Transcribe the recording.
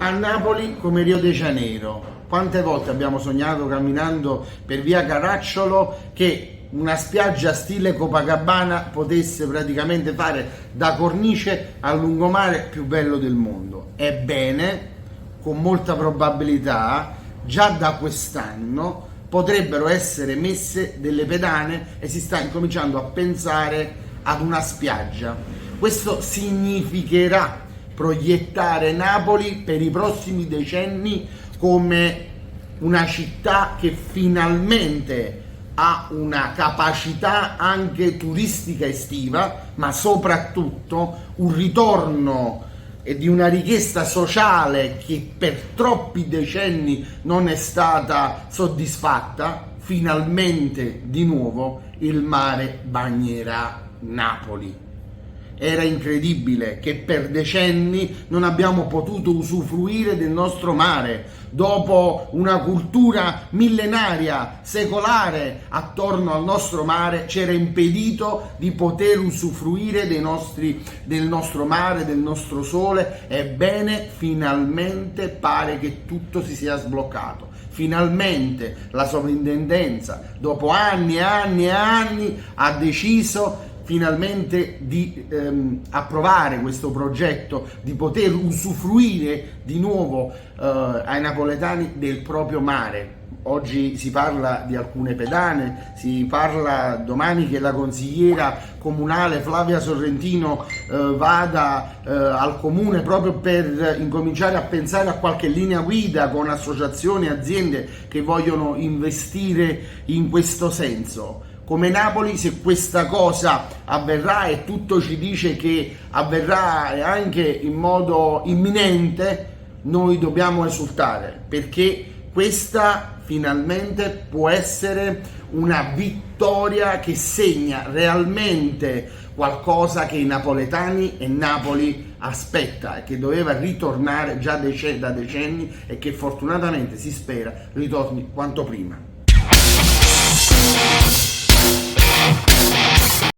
a Napoli come Rio de Janeiro. Quante volte abbiamo sognato camminando per via Caracciolo che una spiaggia stile Copacabana potesse praticamente fare da cornice al lungomare più bello del mondo. Ebbene, con molta probabilità, già da quest'anno potrebbero essere messe delle pedane e si sta incominciando a pensare ad una spiaggia. Questo significherà proiettare Napoli per i prossimi decenni come una città che finalmente ha una capacità anche turistica estiva, ma soprattutto un ritorno e di una richiesta sociale che per troppi decenni non è stata soddisfatta. Finalmente di nuovo il mare bagnerà Napoli. Era incredibile che per decenni non abbiamo potuto usufruire del nostro mare, dopo una cultura millenaria, secolare attorno al nostro mare, c'era impedito di poter usufruire del nostro mare, del nostro sole. Ebbene, finalmente pare che tutto si sia sbloccato. Finalmente la sovrintendenza, dopo anni e anni e anni, ha deciso finalmente di approvare questo progetto, di poter usufruire di nuovo ai napoletani del proprio mare. Oggi si parla di alcune pedane, si parla domani che la consigliera comunale Flavia Sorrentino vada al comune proprio per incominciare a pensare a qualche linea guida con associazioni e aziende che vogliono investire in questo senso. Come Napoli, se questa cosa avverrà, e tutto ci dice che avverrà anche in modo imminente, noi dobbiamo esultare, perché questa finalmente può essere una vittoria che segna realmente qualcosa che i napoletani e Napoli aspetta e che doveva ritornare già da decenni e che fortunatamente si spera ritorni quanto prima.